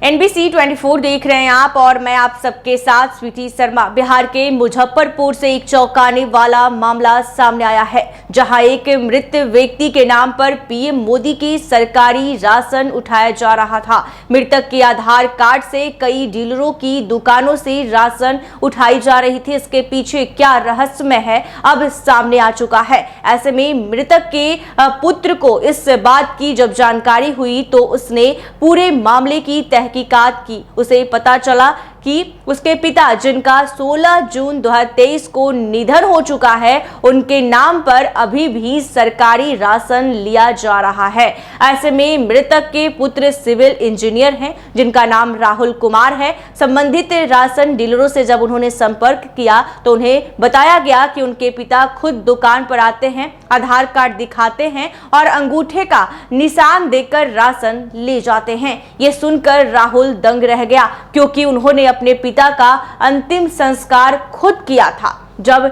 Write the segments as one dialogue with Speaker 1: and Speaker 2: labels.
Speaker 1: NBC 24 देख रहे हैं आप और मैं आप सबके साथ स्वीटी शर्मा। बिहार के मुजफ्फरपुर से एक चौंकाने वाला मामला सामने आया है, जहां एक मृत व्यक्ति के नाम पर पीएम मोदी की सरकारी राशन उठाया जा रहा था। मृतक के आधार कार्ड से कई डीलरों की दुकानों से राशन उठाई जा रही थी। इसके पीछे क्या रहस्यमय है, अब सामने आ चुका है। ऐसे में मृतक के पुत्र को इस बात की जब जानकारी हुई तो उसने पूरे मामले की तहकीकात की। उसे पता चला कि उसके पिता, जिनका 16 जून 2023 को निधन हो चुका है, उनके नाम पर अभी भी सरकारी राशन लिया जा रहा है। ऐसे में मृतक के पुत्र सिविल इंजीनियर हैं, जिनका नाम राहुल कुमार है। संबंधित राशन डीलरों से जब उन्होंने संपर्क किया तो उन्हें बताया गया कि उनके पिता खुद दुकान पर आते हैं, आधार कार्ड दिखाते हैं और अंगूठे का निशान देकर राशन ले जाते हैं। ये सुनकर राहुल दंग रह गया, क्योंकि उन्होंने अपने पिता का अंतिम संस्कार खुद किया था। जब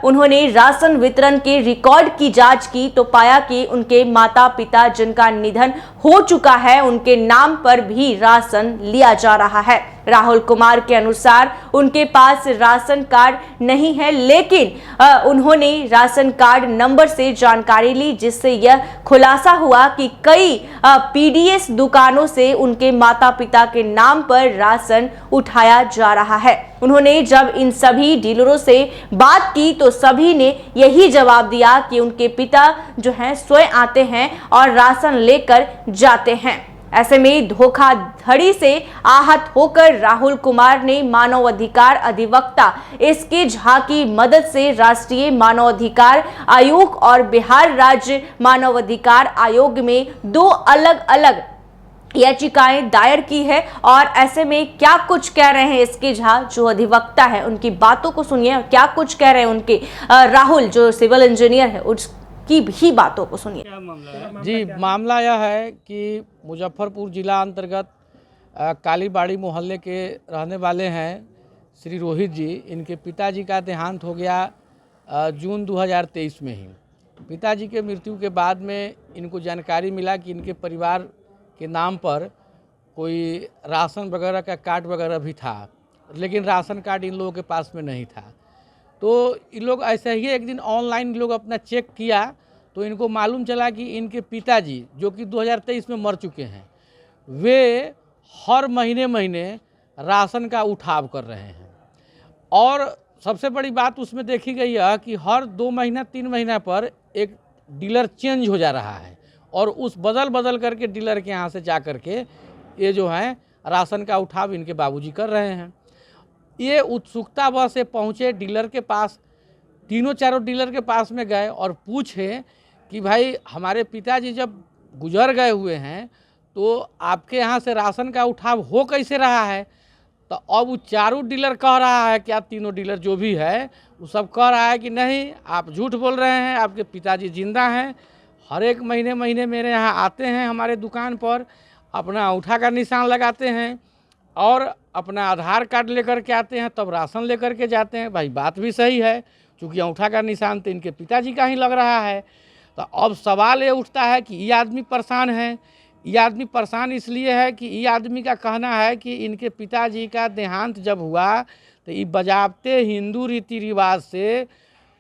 Speaker 1: उन्होंने राशन वितरण के रिकॉर्ड की जांच की तो पाया कि उनके माता पिता, जिनका निधन हो चुका है, उनके नाम पर भी राशन लिया जा रहा है। राहुल कुमार के अनुसार उनके पास राशन कार्ड नहीं है, लेकिन उन्होंने राशन कार्ड नंबर से जानकारी ली, जिससे यह खुलासा हुआ कि कई पीडीएस दुकानों से उनके माता पिता के नाम पर राशन उठाया जा रहा है। उन्होंने जब इन सभी डीलरों से बात की तो सभी ने यही जवाब दिया कि उनके पिता जो हैं स्वयं आते हैं और राशन लेकर जाते हैं। ऐसे में धोखाधड़ी से आहत होकर राहुल कुमार ने मानवाधिकार अधिवक्ता एसके झा की मदद से राष्ट्रीय मानवाधिकार आयोग और बिहार राज्य मानवाधिकार आयोग में 2 अलग-अलग याचिकाएं दायर की है। और ऐसे में क्या कुछ कह रहे हैं एसके झा, जो अधिवक्ता है, उनकी बातों को सुनिए। क्या कुछ कह रहे हैं उनके राहुल, जो सिविल इंजीनियर है, की भी बातों को सुनिए।
Speaker 2: जी, मामला यह है कि मुजफ्फरपुर जिला अंतर्गत कालीबाड़ी मोहल्ले के रहने वाले हैं श्री रोहित जी। इनके पिताजी का देहांत हो गया जून 2023 में ही। पिताजी के मृत्यु के बाद में इनको जानकारी मिला कि इनके परिवार के नाम पर कोई राशन वगैरह का कार्ड वगैरह भी था, लेकिन राशन कार्ड इन लोगों के पास में नहीं था। तो इन लोग ऐसे ही एक दिन ऑनलाइन लोग अपना चेक किया तो इनको मालूम चला कि इनके पिताजी, जो कि 2023 में मर चुके हैं, वे हर महीने राशन का उठाव कर रहे हैं। और सबसे बड़ी बात उसमें देखी गई है कि हर 2 महीना 3 महीना पर एक डीलर चेंज हो जा रहा है और उस बदल करके डीलर के यहाँ से जा कर के ये जो है राशन का उठाव इनके बाबूजी कर रहे हैं। ये उत्सुकता बस से पहुँचे डीलर के पास, तीनों चारों डीलर के पास में गए और पूछे कि भाई, हमारे पिताजी जब गुजर गए हुए हैं तो आपके यहाँ से राशन का उठाव हो कैसे रहा है। तो अब वो चारों डीलर कह रहा है, क्या तीनों डीलर जो भी है वो सब कह रहा है कि नहीं, आप झूठ बोल रहे हैं, आपके पिताजी जिंदा हैं। हर एक महीने मेरे यहाँ आते हैं, हमारे दुकान पर अपना अंगूठा का निशान लगाते हैं और अपना आधार कार्ड लेकर के आते हैं, तब राशन लेकर के जाते हैं। भाई, बात भी सही है, क्योंकि अंगूठा का निशान तो इनके पिताजी का ही लग रहा है। तो अब सवाल ये उठता है कि ये आदमी परेशान है। ये आदमी परेशान इसलिए है कि ये आदमी का कहना है कि इनके पिताजी का देहांत जब हुआ तो ये बजाबते हिंदू रीति रिवाज से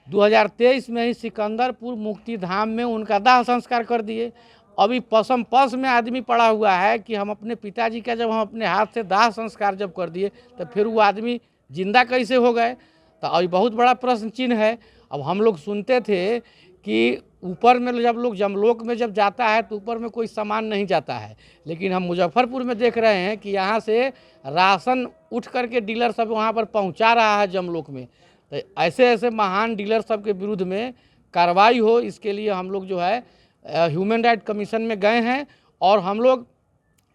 Speaker 2: 2023 में ही सिकंदरपुर मुक्ति धाम में उनका दाह संस्कार कर दिए। अभी पसम पस में आदमी पड़ा हुआ है कि हम अपने पिताजी का जब हम अपने हाथ से दाह संस्कार जब कर दिए तो फिर वो आदमी जिंदा कैसे हो गए। तो अभी बहुत बड़ा प्रश्न चिन्ह है। अब हम लोग सुनते थे कि ऊपर में जब लोग जमलोक में जब जाता है तो ऊपर में कोई सामान नहीं जाता है, लेकिन हम मुजफ्फरपुर में देख रहे हैं कि यहाँ से राशन उठ करके डीलर सब वहाँ पर पहुँचा रहा है जमलोक में। तो ऐसे महान डीलर सब के विरुद्ध में कार्रवाई हो, इसके लिए हम लोग जो है ह्यूमन राइट कमीशन में गए हैं और हम लोग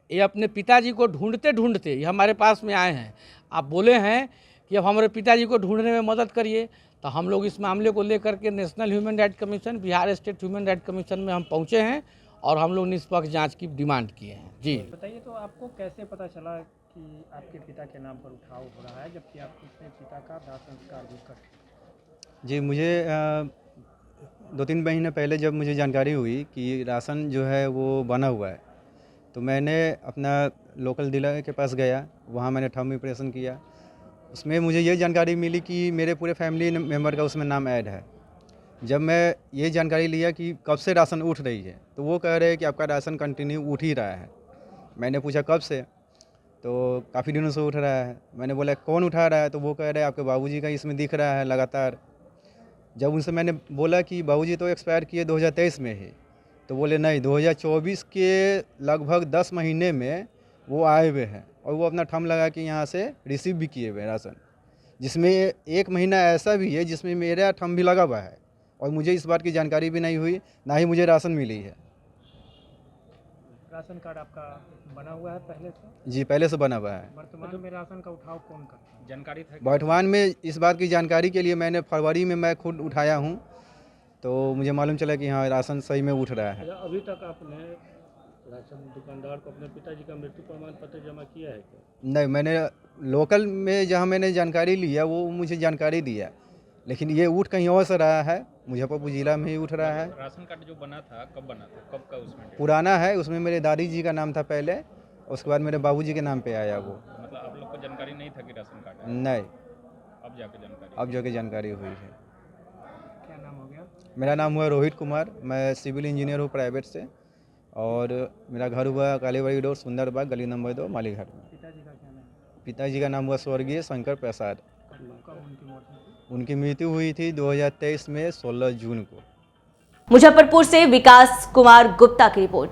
Speaker 2: ये अपने पिताजी को ढूंढते ये हमारे पास में आए हैं। आप बोले हैं कि अब हमारे पिताजी को ढूंढने में मदद करिए, तो हम लोग इस मामले को लेकर के national human right commission, Bihar state human right commission में हम पहुँचे हैं और हम लोग निष्पक्ष जाँच की डिमांड किए हैं। जी
Speaker 3: बताइए, तो आपको कैसे पता चला कि आपके पिता के नाम पर उठाव हो रहा है, जबकि आप अपने पिता का दाह संस्कार भी कर?
Speaker 4: जी, मुझे 2-3 महीने पहले जब मुझे जानकारी हुई कि राशन जो है वो बना हुआ है, तो मैंने अपना लोकल डीलर के पास गया, वहाँ मैंने थंब इम्प्रेशन किया। उसमें मुझे ये जानकारी मिली कि मेरे पूरे फैमिली मेम्बर का उसमें नाम ऐड है। जब मैं ये जानकारी लिया कि कब से राशन उठ रही है, तो वो कह रहे हैं कि आपका राशन कंटिन्यू उठ ही रहा है। मैंने पूछा कब से, तो काफ़ी दिनों से उठ रहा है। मैंने बोला कौन उठा रहा है, तो वो कह रहे हैं आपके बाबूजी का इसमें दिख रहा है लगातार। जब उनसे मैंने बोला कि बाबूजी तो एक्सपायर किए 2023 में ही, तो बोले नहीं, 2024 के लगभग 10 महीने में वो आए हुए हैं और वो अपना थंब लगा के यहाँ से रिसीव भी किए हुए हैं राशन, जिसमें 1 महीना ऐसा भी है जिसमें मेरा थंब भी लगा हुआ है और मुझे इस बात की जानकारी भी नहीं हुई, ना ही मुझे राशन मिली है।
Speaker 3: राशन कार्ड आपका बना हुआ है पहले से?
Speaker 4: जी, पहले से बना हुआ है।
Speaker 3: वर्तमान में राशन का उठाव कौन करता है? जानकारी था?
Speaker 4: वर्तमान में इस बात की जानकारी के लिए मैंने फरवरी में मैं खुद उठाया हूँ, तो मुझे मालूम चला कि हाँ राशन सही में उठ रहा है।
Speaker 3: अभी तक आपने राशन दुकानदार को अपने पिताजी का मृत्यु प्रमाण पत्र जमा किया है क्या?
Speaker 4: नहीं, मैंने लोकल में जहाँ मैंने जानकारी लिया वो मुझे जानकारी दिया, लेकिन ये उठ कहीं और से रहा है, मुजफ्फरपुर ज़िला में ही उठ रहा है।
Speaker 5: राशन कार्ड जो बना था कब बना था, कब का उसमें डेट?
Speaker 4: पुराना है, उसमें मेरे दादी जी का नाम था पहले, उसके बाद मेरे बाबूजी के नाम पे आया वो।
Speaker 5: मतलब आप लोग को जानकारी नहीं था कि राशन कार्ड है?
Speaker 4: नहीं,
Speaker 5: अब जाके जानकारी
Speaker 4: हुई है।
Speaker 3: क्या नाम हो गया?
Speaker 4: मेरा नाम हुआ रोहित कुमार, मैं सिविल इंजीनियर हूँ प्राइवेट से, और मेरा घर हुआ कालीबाड़ी रोड सुंदरबाग गली नंबर 2 मालीघाट में।
Speaker 3: पिताजी का क्या नाम है?
Speaker 4: पिताजी का नाम हुआ स्वर्गीय शंकर प्रसाद।
Speaker 3: कब उनकी मौत हुई थी?
Speaker 4: उनकी मृत्यु हुई थी 2023 में 16 जून को।
Speaker 1: मुजफ्फरपुर से विकास कुमार गुप्ता की रिपोर्ट।